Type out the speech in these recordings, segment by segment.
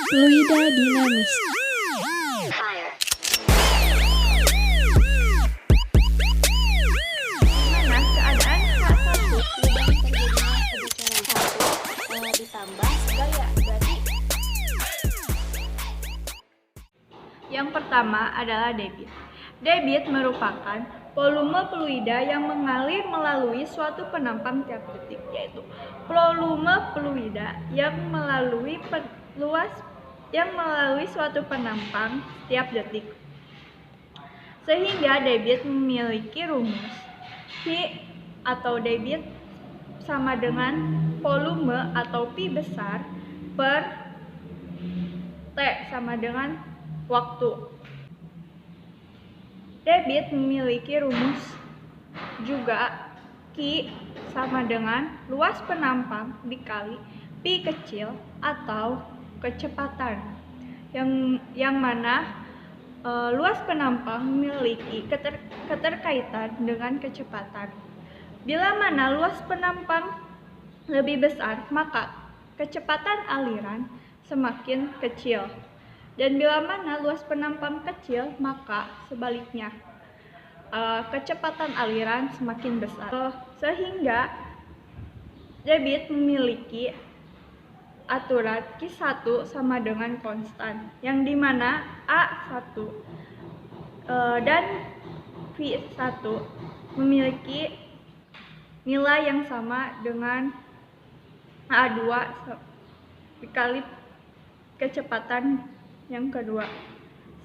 Fluida dinamis. Mana keadaan H1 lubang terjadinya kebocoran. 1 ditambah gaya, berarti yang pertama adalah debit. Debit merupakan volume fluida yang mengalir melalui suatu penampang tiap detik, yaitu volume fluida yang melalui suatu penampang tiap detik. Sehingga debit memiliki rumus Q atau debit sama dengan volume atau pi besar per T sama dengan waktu. Debit memiliki rumus juga Q sama dengan luas penampang dikali pi kecil atau kecepatan, yang mana luas penampang memiliki keterkaitan dengan kecepatan. Bila mana luas penampang lebih besar, maka kecepatan aliran semakin kecil. Dan bila mana luas penampang kecil, maka sebaliknya, kecepatan aliran semakin besar. Sehingga debit memiliki aturan Q1 sama dengan konstan, yang dimana A1 dan V1 memiliki nilai yang sama dengan A2 dikali kecepatan yang kedua.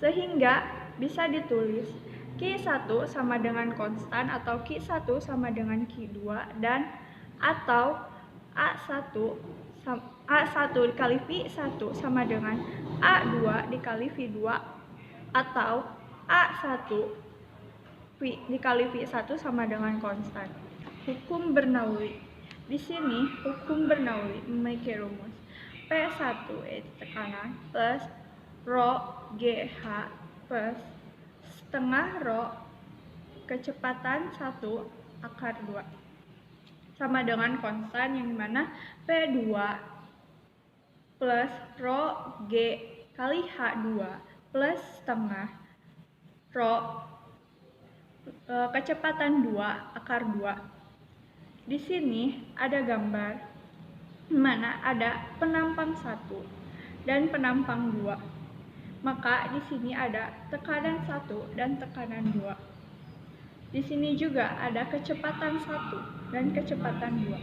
Sehingga bisa ditulis Q1 sama dengan konstan atau Q1 sama dengan Q2, dan atau A1 dikali V1 sama dengan A2 dikali V2, atau A1 dikali V1 sama dengan konstan. Hukum Bernoulli. Di sini hukum Bernoulli memiliki rumus P1 yaitu tekanan plus rho GH plus setengah rho kecepatan 1 akar 2 sama dengan konstan, yang dimana P2 plus rho G kali H2 plus setengah rho kecepatan 2 akar 2. Di sini ada gambar mana ada penampang 1 dan penampang 2. Maka di sini ada tekanan 1 dan tekanan 2. Di sini juga ada kecepatan 1 dan kecepatan 2.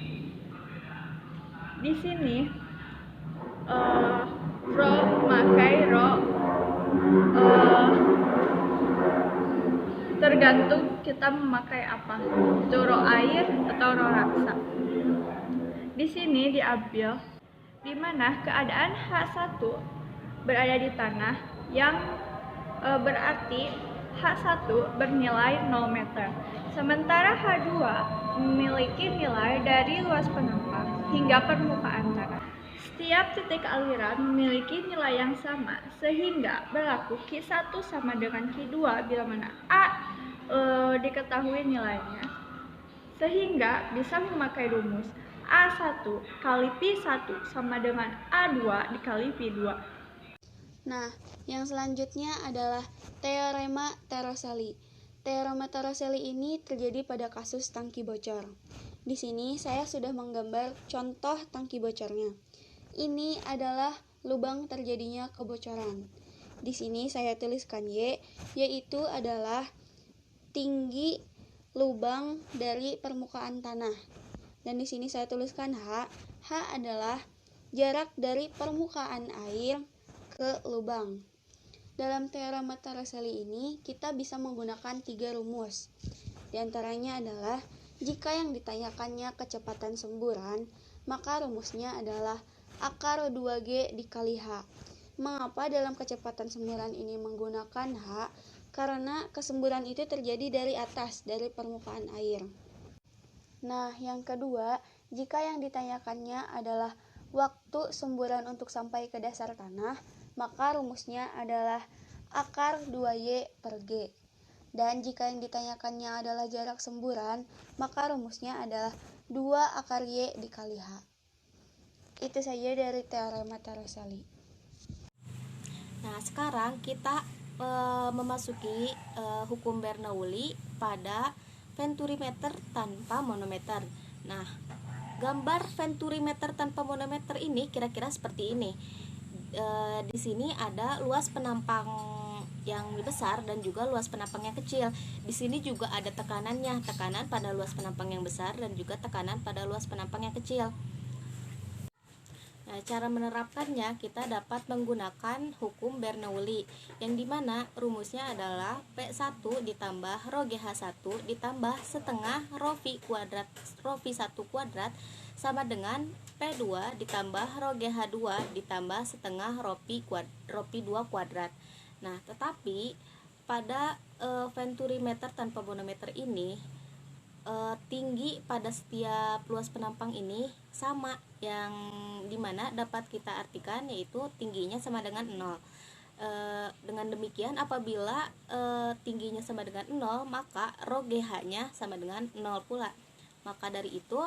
Di sini rho memakai rho tergantung kita memakai apa, itu rho air atau rho raksa. Di sini diambil di mana keadaan H1 berada di tanah, yang berarti H1 bernilai 0 meter, sementara H2 memiliki nilai dari luas penampang hingga permukaan tanah. Setiap titik aliran memiliki nilai yang sama, sehingga berlaku Q1 sama dengan Q2 bila mana A diketahui nilainya, sehingga bisa memakai rumus A1 kali P1 sama dengan A2 dikali P2. Nah, yang selanjutnya adalah teorema Torricelli. Teorema Torricelli ini terjadi pada kasus tangki bocor. Di sini saya sudah menggambar contoh tangki bocornya. Ini adalah lubang terjadinya kebocoran. Di sini saya tuliskan Y, yaitu adalah tinggi lubang dari permukaan tanah. Dan di sini saya tuliskan H. H adalah jarak dari permukaan air ke lubang. Dalam teorema Torricelli ini kita bisa menggunakan 3 rumus. Di antaranya adalah jika yang ditanyakannya kecepatan semburan, maka rumusnya adalah akar 2G dikali H. Mengapa dalam kecepatan semburan ini menggunakan H? Karena kesemburan itu terjadi dari atas, dari permukaan air. Nah, yang kedua, jika yang ditanyakannya adalah waktu semburan untuk sampai ke dasar tanah, maka rumusnya adalah akar 2Y per G. Dan jika yang ditanyakannya adalah jarak semburan, maka rumusnya adalah 2 akar Y dikali H. Itu saja dari teorema Torricelli. Nah, sekarang kita memasuki hukum Bernoulli pada venturimeter tanpa manometer. Nah, gambar venturimeter tanpa manometer ini kira-kira seperti ini. Di sini ada luas penampang yang besar dan juga luas penampang yang kecil. Di sini juga ada tekanannya, tekanan pada luas penampang yang besar dan juga tekanan pada luas penampang yang kecil. Nah, cara menerapkannya kita dapat menggunakan hukum Bernoulli yang dimana rumusnya adalah P1 ditambah rho GH1 ditambah setengah rho V kuadrat rho V1 kuadrat sama dengan P2 ditambah rho GH2 ditambah setengah rho V2 kuadrat. Nah, tetapi pada venturimeter tanpa manometer ini tinggi pada setiap luas penampang ini sama, yang dimana dapat kita artikan yaitu tingginya sama dengan 0. Dengan demikian apabila tingginya sama dengan 0 maka rho GH nya sama dengan 0 pula. Maka dari itu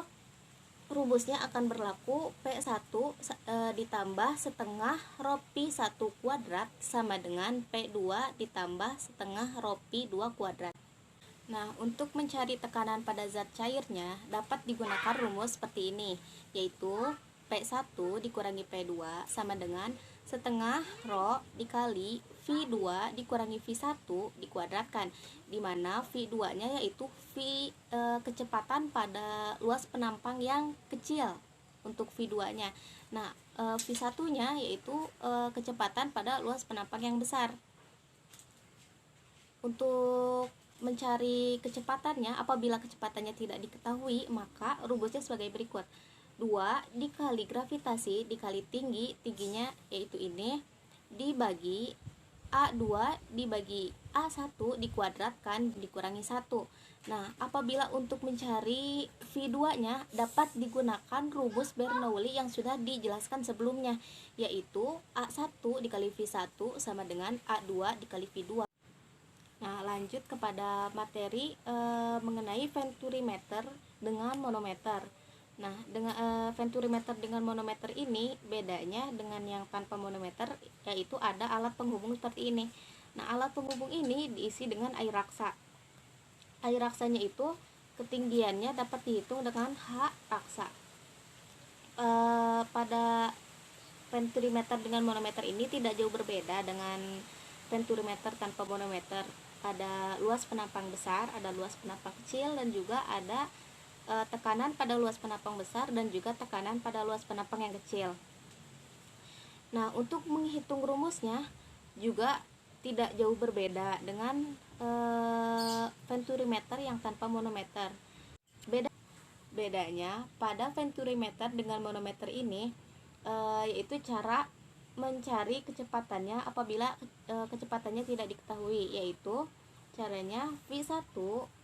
rumusnya akan berlaku P1 ditambah setengah rho P1 kuadrat sama dengan P2 ditambah setengah rho P2 kuadrat. Nah, untuk mencari tekanan pada zat cairnya dapat digunakan rumus seperti ini, yaitu P1 dikurangi P2 sama dengan setengah rho dikali V2 dikurangi V1 dikuadratkan, di mana V2-nya yaitu kecepatan pada luas penampang yang kecil untuk V2-nya. Nah, V1-nya yaitu kecepatan pada luas penampang yang besar. Untuk mencari kecepatannya, apabila kecepatannya tidak diketahui, maka rumusnya sebagai berikut. 2 dikali gravitasi dikali tingginya yaitu ini, dibagi A2 dibagi A1 dikuadratkan dikurangi 1. Nah, apabila untuk mencari V2-nya dapat digunakan rumus Bernoulli yang sudah dijelaskan sebelumnya, yaitu A1 dikali V1 sama dengan A2 dikali V2. Nah, lanjut kepada materi mengenai venturimeter dengan manometer. Nah, dengan venturimeter dengan manometer ini bedanya dengan yang tanpa manometer, yaitu ada alat penghubung seperti ini. Nah, alat penghubung ini diisi dengan air raksa. Air raksanya itu ketinggiannya dapat dihitung dengan H raksa. Pada venturimeter dengan manometer ini tidak jauh berbeda dengan venturimeter tanpa manometer. Ada luas penampang besar, ada luas penampang kecil, dan juga ada tekanan pada luas penampang besar dan juga tekanan pada luas penampang yang kecil. Nah, untuk menghitung rumusnya juga tidak jauh berbeda dengan venturimeter yang tanpa manometer. Bedanya pada venturimeter dengan manometer ini yaitu cara mencari kecepatannya apabila kecepatannya tidak diketahui, yaitu caranya V1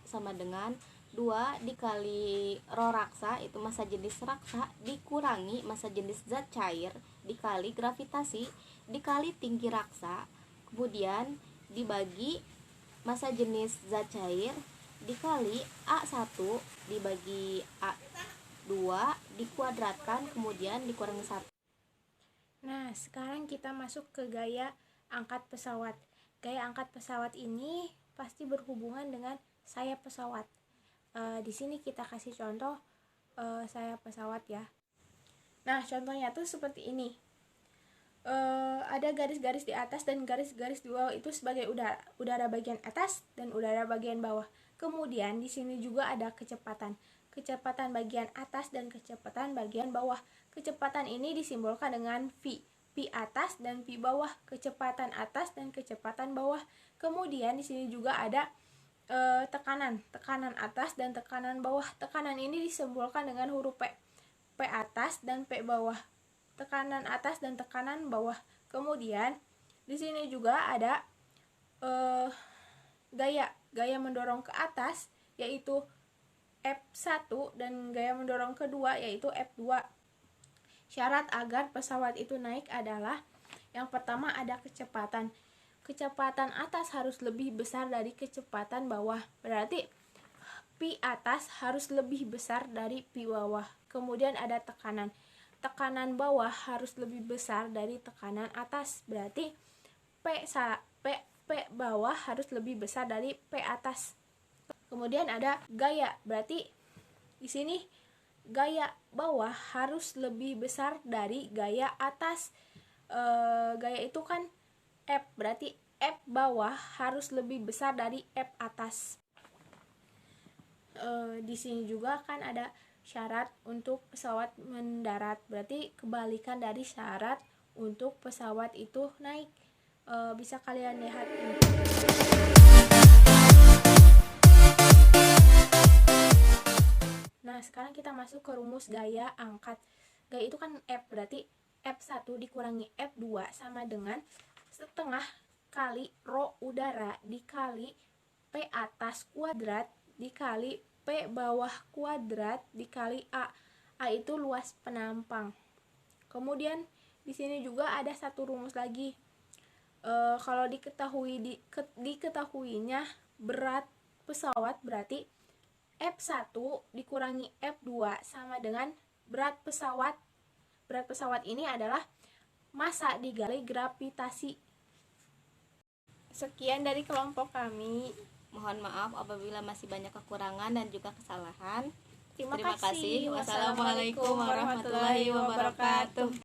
sama dengan 2 dikali rho raksa, itu massa jenis raksa, dikurangi massa jenis zat cair, dikali gravitasi, dikali tinggi raksa, kemudian dibagi massa jenis zat cair, dikali A1 dibagi A2 dikuadratkan, kemudian dikurangi 1. Nah, sekarang kita masuk ke gaya angkat pesawat. Gaya angkat pesawat ini pasti berhubungan dengan sayap pesawat. Di sini kita kasih contoh sayap pesawat ya. Nah, contohnya tuh seperti ini. Ada garis-garis di atas dan garis-garis di bawah itu sebagai udara bagian atas dan udara bagian bawah. Kemudian di sini juga ada kecepatan bagian atas dan kecepatan bagian bawah. Kecepatan ini disimbolkan dengan V atas dan V bawah, kecepatan atas dan kecepatan bawah. Kemudian di sini juga ada tekanan atas dan tekanan bawah. Tekanan ini disimbolkan dengan huruf P atas dan P bawah. Tekanan atas dan tekanan bawah. Kemudian di sini juga ada gaya mendorong ke atas yaitu F1 dan gaya mendorong kedua yaitu F2. Syarat agar pesawat itu naik adalah yang pertama ada kecepatan. Kecepatan atas harus lebih besar dari kecepatan bawah. Berarti P atas harus lebih besar dari P bawah. Kemudian ada tekanan. Tekanan bawah harus lebih besar dari tekanan atas. Berarti P bawah harus lebih besar dari P atas. Kemudian ada gaya, berarti di sini gaya bawah harus lebih besar dari gaya atas. Gaya itu kan F, berarti F bawah harus lebih besar dari F atas. Di sini juga kan ada syarat untuk pesawat mendarat, berarti kebalikan dari syarat untuk pesawat itu naik. Bisa kalian lihat ini. Nah, sekarang kita masuk ke rumus gaya angkat. Gaya itu kan F, berarti F1 dikurangi F2 sama dengan setengah kali rho udara dikali P atas kuadrat dikali P bawah kuadrat dikali A. A itu luas penampang. Kemudian di sini juga ada satu rumus lagi. Kalau diketahuinya berat pesawat, berarti F1 dikurangi F2 sama dengan berat pesawat. Berat pesawat ini adalah massa dikali gravitasi. Sekian dari kelompok kami. Mohon maaf apabila masih banyak kekurangan dan juga kesalahan. Terima Terima kasih. kasih. Wassalamualaikum warahmatullahi wabarakatuh.